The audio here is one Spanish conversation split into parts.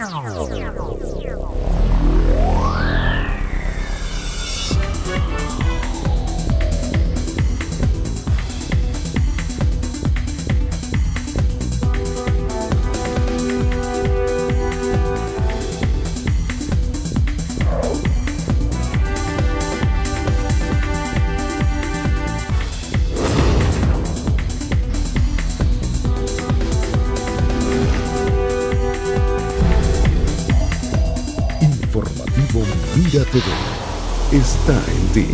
Informativo Mira TV está en ti.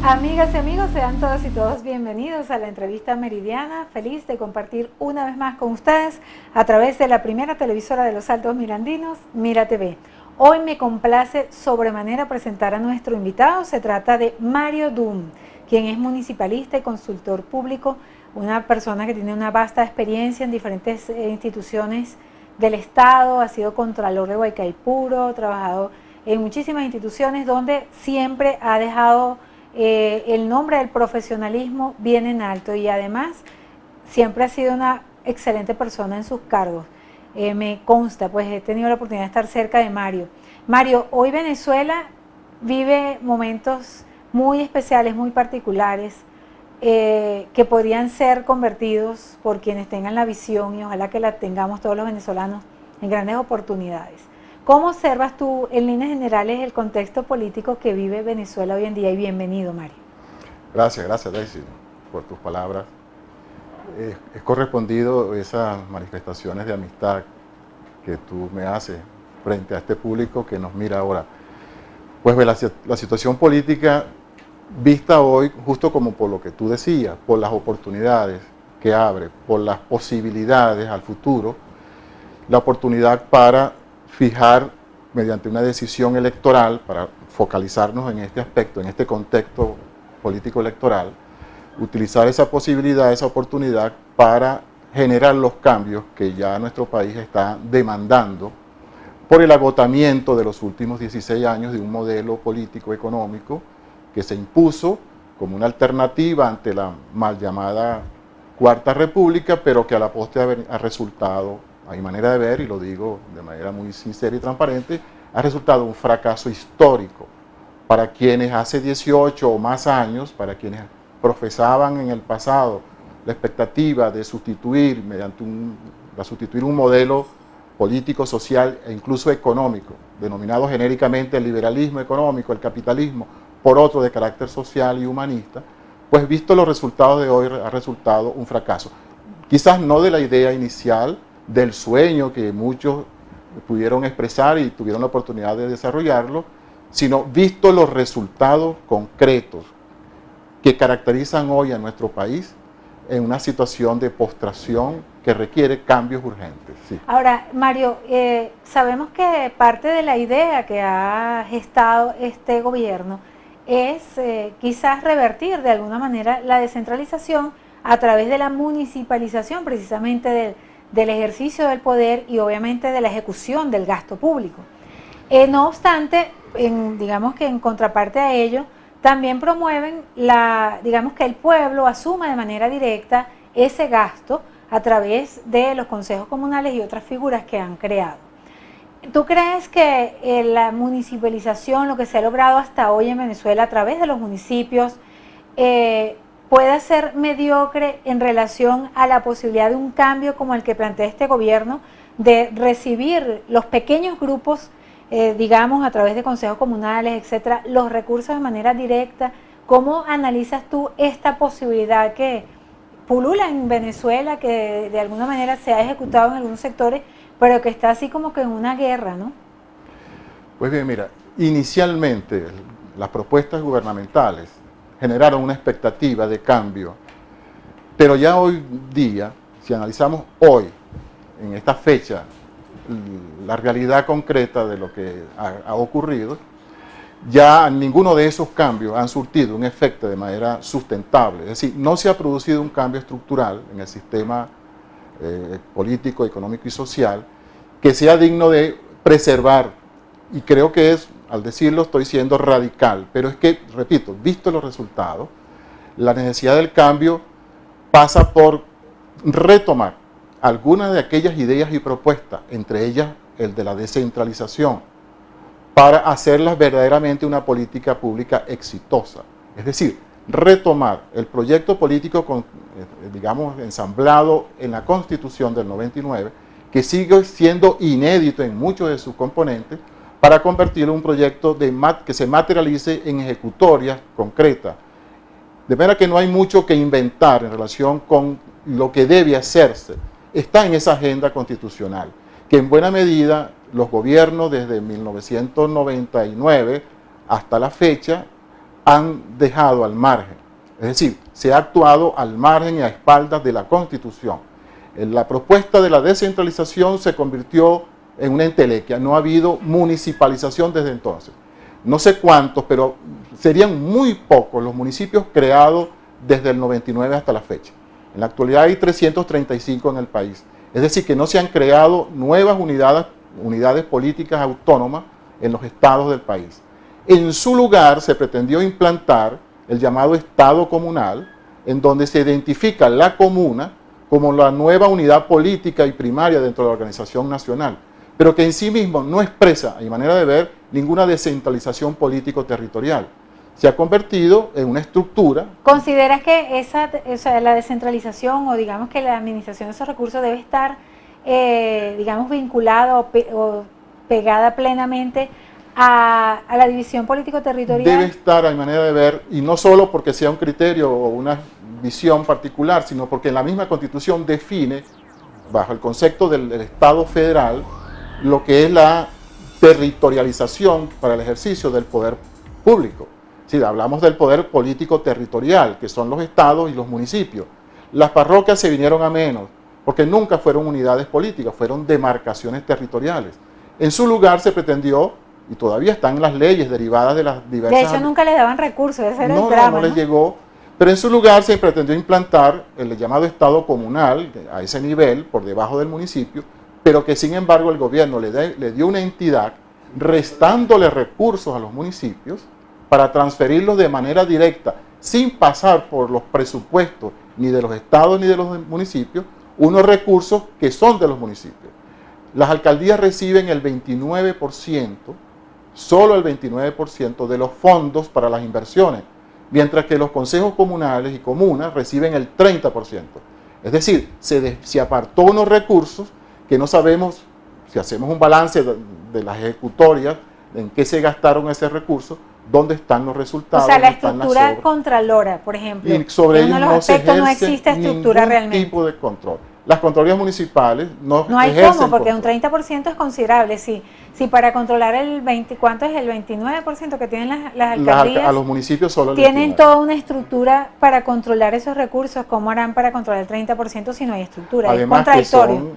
Amigas y amigos, sean todas y todos bienvenidos a la entrevista meridiana. Feliz de compartir una vez más con ustedes a través de la primera televisora de los Altos Mirandinos, Mira TV. Hoy me complace sobremanera presentar a nuestro invitado. Se trata de Mario Dum, quien es municipalista y consultor público, una persona que tiene una vasta experiencia en diferentes instituciones del Estado, ha sido contralor de Guaycaipuro, ha trabajado en muchísimas instituciones donde siempre ha dejado el nombre del profesionalismo bien en alto y además siempre ha sido una excelente persona en sus cargos. Me consta, pues he tenido la oportunidad de estar cerca de Mario. Mario, hoy Venezuela vive momentos muy especiales, muy particulares, que podrían ser convertidos por quienes tengan la visión y ojalá que la tengamos todos los venezolanos en grandes oportunidades. ¿Cómo observas tú en líneas generales el contexto político que vive Venezuela hoy en día? Y bienvenido, Mario. Gracias Daisy, por tus palabras. Es correspondido esas manifestaciones de amistad que tú me haces frente a este público que nos mira ahora. Pues la situación política vista hoy, justo como por lo que tú decías, por las oportunidades que abre, por las posibilidades al futuro, la oportunidad para fijar mediante una decisión electoral, para focalizarnos en este aspecto, en este contexto político electoral, utilizar esa posibilidad, esa oportunidad para generar los cambios que ya nuestro país está demandando por el agotamiento de los últimos 16 años de un modelo político económico que se impuso como una alternativa ante la mal llamada Cuarta República, pero que a la postre ha resultado, a mi manera de ver, y lo digo de manera muy sincera y transparente, ha resultado un fracaso histórico para quienes hace 18 o más años, para quienes profesaban en el pasado la expectativa de sustituir sustituir un modelo político, social e incluso económico, denominado genéricamente el liberalismo económico, el capitalismo, por otro de carácter social y humanista, pues visto los resultados de hoy ha resultado un fracaso. Quizás no de la idea inicial, del sueño que muchos pudieron expresar y tuvieron la oportunidad de desarrollarlo, sino visto los resultados concretos que caracterizan hoy a nuestro país en una situación de postración que requiere cambios urgentes. Sí. Ahora, Mario, sabemos que parte de la idea que ha gestado este gobierno es quizás revertir de alguna manera la descentralización a través de la municipalización precisamente del ejercicio del poder y obviamente de la ejecución del gasto público. No obstante, digamos que en contraparte a ello, también promueven digamos que el pueblo asuma de manera directa ese gasto a través de los consejos comunales y otras figuras que han creado. ¿Tú crees que la municipalización, lo que se ha logrado hasta hoy en Venezuela a través de los municipios, puede ser mediocre en relación a la posibilidad de un cambio como el que plantea este gobierno de recibir los pequeños grupos, digamos, a través de consejos comunales, etcétera, los recursos de manera directa? ¿Cómo analizas tú esta posibilidad que pulula en Venezuela, que de alguna manera se ha ejecutado en algunos sectores, pero que está así como que en una guerra, ¿no? Pues bien, mira, inicialmente las propuestas gubernamentales generaron una expectativa de cambio, pero ya hoy día, si analizamos hoy, en esta fecha, la realidad concreta de lo que ha ocurrido, ya ninguno de esos cambios han surtido un efecto de manera sustentable. Es decir, no se ha producido un cambio estructural en el sistema político, económico y social que sea digno de preservar. Y creo que al decirlo estoy siendo radical, pero es que, repito, visto los resultados, la necesidad del cambio pasa por retomar algunas de aquellas ideas y propuestas, entre ellas el de la descentralización, para hacerlas verdaderamente una política pública exitosa. Es decir, retomar el proyecto político, digamos, ensamblado en la Constitución del 99, que sigue siendo inédito en muchos de sus componentes, para convertirlo en un proyecto que se materialice en ejecutorias concretas. De manera que no hay mucho que inventar en relación con lo que debe hacerse. Está en esa agenda constitucional, que en buena medida los gobiernos desde 1999 hasta la fecha han dejado al margen. Es decir, se ha actuado al margen y a espaldas de la Constitución. La propuesta de la descentralización se convirtió en una entelequia. No ha habido municipalización desde entonces. No sé cuántos, pero serían muy pocos los municipios creados desde el 99 hasta la fecha. En la actualidad hay 335 en el país. Es decir, que no se han creado nuevas unidades políticas autónomas en los estados del país. En su lugar se pretendió implantar el llamado Estado comunal, en donde se identifica la comuna como la nueva unidad política y primaria dentro de la organización nacional, pero que en sí mismo no expresa, a mi manera de ver, ninguna descentralización político-territorial. Se ha convertido en una estructura. ¿Consideras que la descentralización o digamos que la administración de esos recursos debe estar, digamos, vinculada o pegada plenamente a la división político-territorial? Debe estar, a mi manera de ver, y no solo porque sea un criterio o una visión particular, sino porque en la misma Constitución define, bajo el concepto del Estado federal, lo que es la territorialización para el ejercicio del poder público. Si hablamos del poder político territorial, que son los estados y los municipios. Las parroquias se vinieron a menos, porque nunca fueron unidades políticas, fueron demarcaciones territoriales. En su lugar se pretendió, y todavía están las leyes derivadas de las diversas... De hecho, nunca les daban recursos, ese era el drama, no les llegó, pero en su lugar se pretendió implantar el llamado Estado comunal, a ese nivel, por debajo del municipio, pero que sin embargo el gobierno le dio una entidad, restándole recursos a los municipios, para transferirlos de manera directa, sin pasar por los presupuestos ni de los estados ni de los municipios, unos recursos que son de los municipios. Las alcaldías reciben el 29%, solo el 29% de los fondos para las inversiones, mientras que los consejos comunales y comunas reciben el 30%. Es decir, se apartó unos recursos que no sabemos, si hacemos un balance de las ejecutorias, en qué se gastaron esos recursos, dónde están los resultados. O sea, la estructura contralora, por ejemplo, y sobre en uno de los aspectos no existe estructura realmente. Ningún tipo de control. Las contralorías municipales no hay ejercen cómo, porque control. un 30% es considerable. Si para controlar el 20, ¿cuánto es el 29% que tienen las alcaldías? A los municipios solo el tienen 29%. Toda una estructura para controlar esos recursos. ¿Cómo harán para controlar el 30% si no hay estructura? Además, es contradictorio.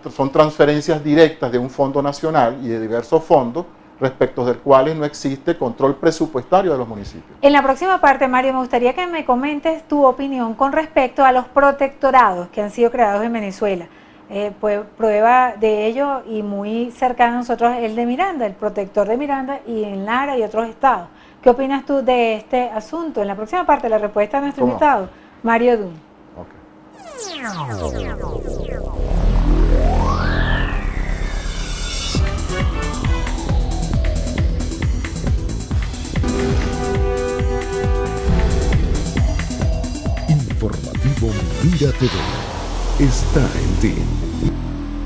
Que son transferencias directas de un fondo nacional y de diversos fondos, respecto del cuales no existe control presupuestario de los municipios. En la próxima parte, Mario, me gustaría que me comentes tu opinión con respecto a los protectorados que han sido creados en Venezuela. Pues prueba de ello y muy cercano a nosotros el de Miranda, el protector de Miranda y en Lara y otros estados. ¿Qué opinas tú de este asunto? En la próxima parte, la respuesta de nuestro invitado, Mario Dunn. Informativo Mira TV está en ti.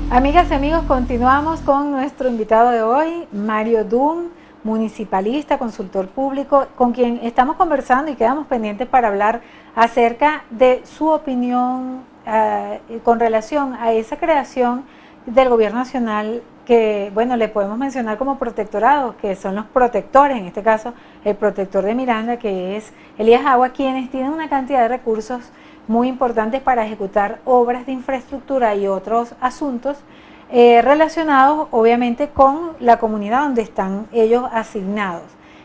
Amigas y amigos, continuamos con nuestro invitado de hoy, Mario Dunn, municipalista, consultor público, con quien estamos conversando y quedamos pendientes para hablar acerca de su opinión con relación a esa creación del gobierno nacional que, bueno, le podemos mencionar como protectorados, que son los protectores, en este caso el protector de Miranda, que es Elías Agua, quienes tienen una cantidad de recursos muy importantes para ejecutar obras de infraestructura y otros asuntos relacionados obviamente con la comunidad donde están ellos asignados.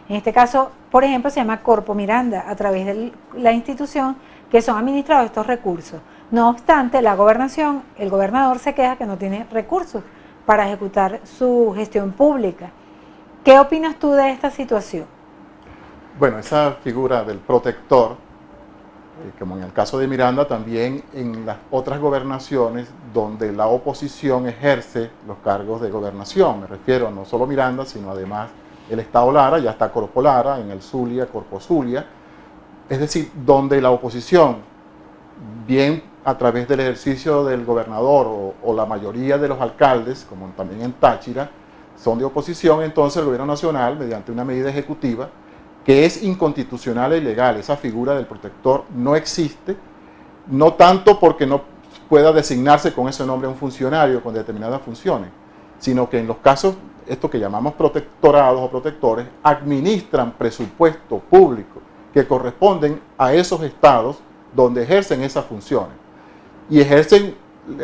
En este caso, por ejemplo, se llama Corpo Miranda, a través de la institución que son administrados estos recursos. No obstante, la gobernación, el gobernador se queja que no tiene recursos para ejecutar su gestión pública. ¿Qué opinas tú de esta situación? Bueno, esa figura del protector como en el caso de Miranda, también en las otras gobernaciones donde la oposición ejerce los cargos de gobernación. Me refiero no solo Miranda, sino además el Estado Lara, ya está Corpo Lara, en el Zulia, Corpo Zulia. Es decir, donde la oposición, bien a través del ejercicio del gobernador o la mayoría de los alcaldes, como también en Táchira, son de oposición, entonces el gobierno nacional, mediante una medida ejecutiva, que es inconstitucional e ilegal, esa figura del protector no existe, no tanto porque no pueda designarse con ese nombre a un funcionario con determinadas funciones, sino que en los casos, esto que llamamos protectorados o protectores, administran presupuesto público que corresponden a esos estados donde ejercen esas funciones y ejercen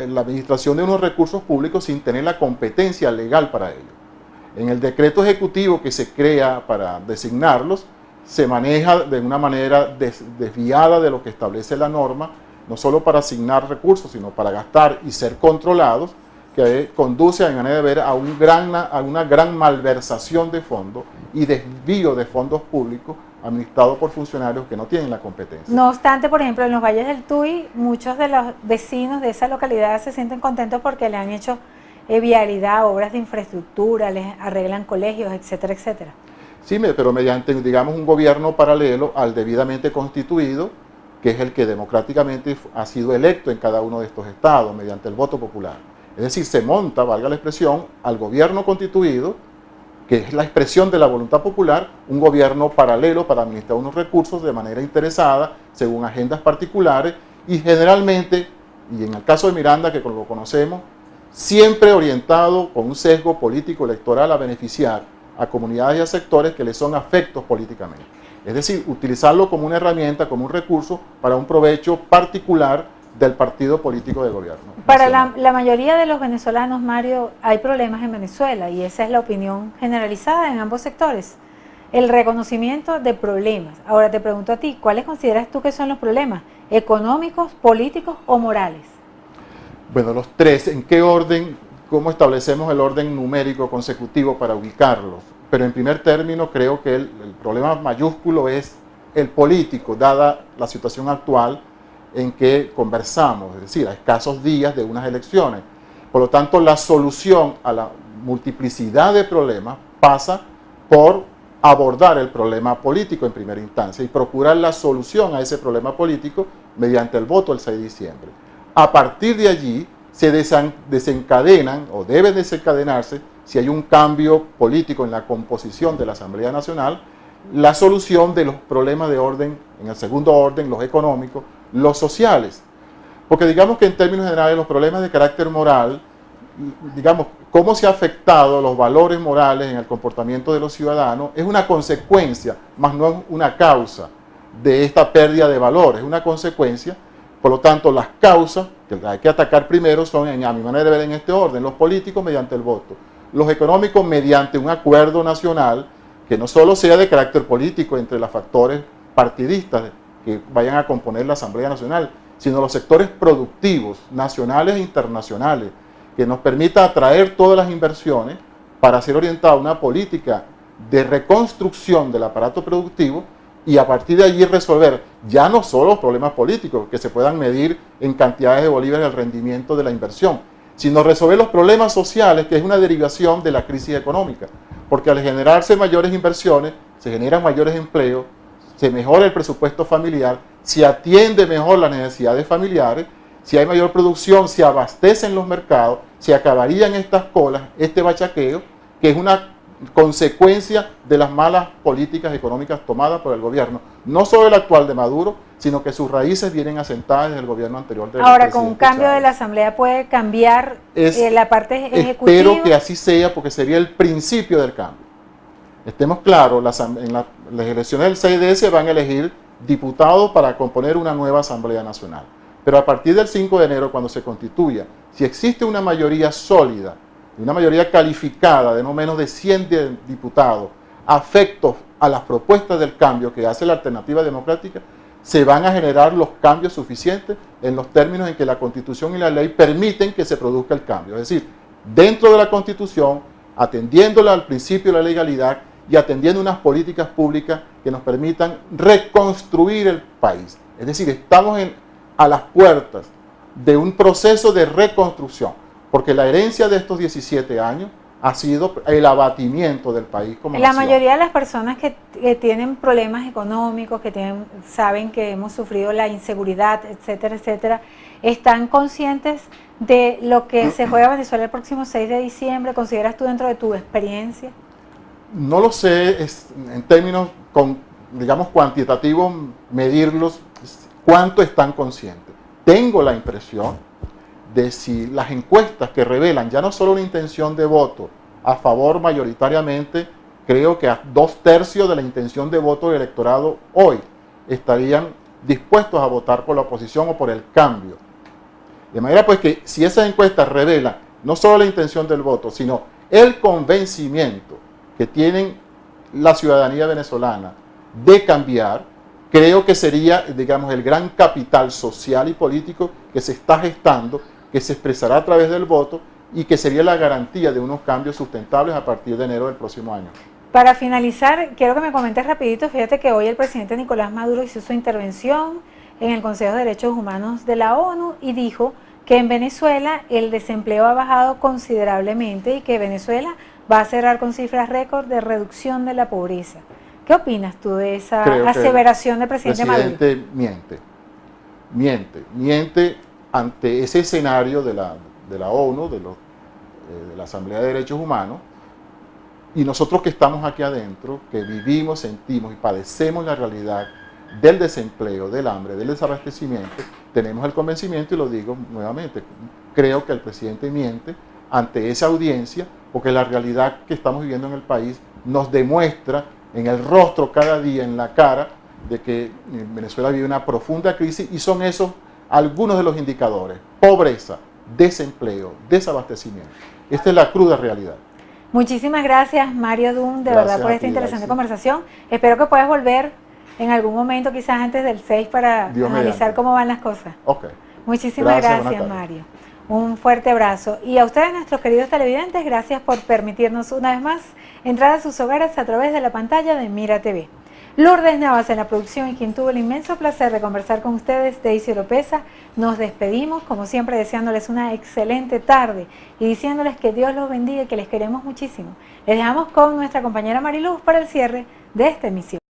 la administración de unos recursos públicos sin tener la competencia legal para ello. En el decreto ejecutivo que se crea para designarlos, se maneja de una manera desviada de lo que establece la norma, no solo para asignar recursos, sino para gastar y ser controlados, que conduce, a mi manera de ver, a una gran malversación de fondos y desvío de fondos públicos administrados por funcionarios que no tienen la competencia. No obstante, por ejemplo, en los valles del Tuy, muchos de los vecinos de esa localidad se sienten contentos porque le han hecho vialidad, obras de infraestructura, les arreglan colegios, etcétera, etcétera. Sí, pero mediante, digamos, un gobierno paralelo al debidamente constituido, que es el que democráticamente ha sido electo en cada uno de estos estados mediante el voto popular. Es decir, se monta, valga la expresión, al gobierno constituido, que es la expresión de la voluntad popular, un gobierno paralelo para administrar unos recursos de manera interesada, según agendas particulares, y generalmente, y en el caso de Miranda, que lo conocemos, siempre orientado con un sesgo político electoral a beneficiar a comunidades y a sectores que le son afectos políticamente. Es decir, utilizarlo como una herramienta, como un recurso para un provecho particular del partido político de gobierno. Para la mayoría de los venezolanos, Mario, hay problemas en Venezuela y esa es la opinión generalizada en ambos sectores. El reconocimiento de problemas. Ahora te pregunto a ti, ¿cuáles consideras tú que son los problemas? ¿Económicos, políticos o morales? Bueno, los tres. ¿En qué orden? ¿Cómo establecemos el orden numérico consecutivo para ubicarlos? Pero en primer término creo que el problema mayúsculo es el político, dada la situación actual en que conversamos, es decir, a escasos días de unas elecciones. Por lo tanto, la solución a la multiplicidad de problemas pasa por abordar el problema político en primera instancia y procurar la solución a ese problema político mediante el voto el 6 de diciembre. A partir de allí se desencadenan o debe desencadenarse, si hay un cambio político en la composición de la Asamblea Nacional, la solución de los problemas de orden, en el segundo orden, los económicos, los sociales. Porque digamos que en términos generales los problemas de carácter moral, digamos, cómo se ha afectado los valores morales en el comportamiento de los ciudadanos, es una consecuencia, más no es una causa de esta pérdida de valores, es una consecuencia. Por lo tanto, las causas que hay que atacar primero son, a mi manera de ver, en este orden: los políticos mediante el voto, los económicos mediante un acuerdo nacional que no solo sea de carácter político entre los factores partidistas que vayan a componer la Asamblea Nacional, sino los sectores productivos nacionales e internacionales, que nos permita atraer todas las inversiones para ser orientada a una política de reconstrucción del aparato productivo y a partir de allí resolver ya no solo los problemas políticos, que se puedan medir en cantidades de bolívares el rendimiento de la inversión, sino resolver los problemas sociales, que es una derivación de la crisis económica, porque al generarse mayores inversiones, se generan mayores empleos, se mejora el presupuesto familiar, se atiende mejor las necesidades familiares, si hay mayor producción, se abastecen los mercados, se acabarían estas colas, este bachaqueo, que es una consecuencia de las malas políticas económicas tomadas por el gobierno, no solo el actual de Maduro, sino que sus raíces vienen asentadas desde el gobierno anterior. Ahora, con un cambio de la Asamblea puede cambiar la parte ejecutiva. Espero que así sea, porque sería el principio del cambio. Estemos claros, en las elecciones del 6D se van a elegir diputados para componer una nueva Asamblea Nacional. Pero a partir del 5 de enero, cuando se constituya, si existe una mayoría sólida, una mayoría calificada de no menos de 100 diputados, afectos a las propuestas del cambio que hace la Alternativa Democrática, se van a generar los cambios suficientes en los términos en que la Constitución y la ley permiten que se produzca el cambio. Es decir, dentro de la Constitución, atendiéndola al principio de la legalidad y atendiendo unas políticas públicas que nos permitan reconstruir el país. Es decir, estamos a las puertas de un proceso de reconstrucción, porque la herencia de estos 17 años ha sido el abatimiento del país como La nación. mayoría de las personas que tienen problemas económicos, saben que hemos sufrido la inseguridad, etcétera, etcétera, están conscientes de lo que se juega Venezuela el próximo 6 de diciembre. ¿Consideras tú, dentro de tu experiencia? No lo sé en términos, digamos, cuantitativos, medirlos, cuánto están conscientes. Tengo la impresión de si las encuestas que revelan ya no solo una intención de voto a favor mayoritariamente, creo que a 2/3 de la intención de voto del electorado hoy estarían dispuestos a votar por la oposición o por el cambio. De manera pues que si esas encuestas revelan no solo la intención del voto, sino el convencimiento que tienen la ciudadanía venezolana de cambiar, creo que sería, digamos, el gran capital social y político que se está gestando, que se expresará a través del voto y que sería la garantía de unos cambios sustentables a partir de enero del próximo año. Para finalizar, quiero que me comentes rapidito. Fíjate que hoy el presidente Nicolás Maduro hizo su intervención en el Consejo de Derechos Humanos de la ONU y dijo que en Venezuela el desempleo ha bajado considerablemente y que Venezuela va a cerrar con cifras récord de reducción de la pobreza. ¿Qué opinas tú de esa aseveración del presidente Maduro? El presidente miente ante ese escenario de la ONU, de la Asamblea de Derechos Humanos, y nosotros que estamos aquí adentro, que vivimos, sentimos y padecemos la realidad del desempleo, del hambre, del desabastecimiento, tenemos el convencimiento, y lo digo nuevamente, creo que el presidente miente ante esa audiencia, porque la realidad que estamos viviendo en el país nos demuestra en el rostro cada día, en la cara, de que Venezuela vive una profunda crisis, y son esos algunos de los indicadores: pobreza, desempleo, desabastecimiento. Esta es la cruda realidad. Muchísimas gracias, Mario Dunn, de verdad, por esta interesante conversación. Espero que puedas volver en algún momento, quizás antes del 6, para analizar cómo van las cosas. Okay. Muchísimas gracias, Mario. Un fuerte abrazo. Y a ustedes, nuestros queridos televidentes, gracias por permitirnos una vez más entrar a sus hogares a través de la pantalla de Mira TV. Lourdes Navas en la producción, y quien tuvo el inmenso placer de conversar con ustedes, Daisy Oropesa. Nos despedimos, como siempre, deseándoles una excelente tarde y diciéndoles que Dios los bendiga y que les queremos muchísimo. Les dejamos con nuestra compañera Mariluz para el cierre de esta emisión.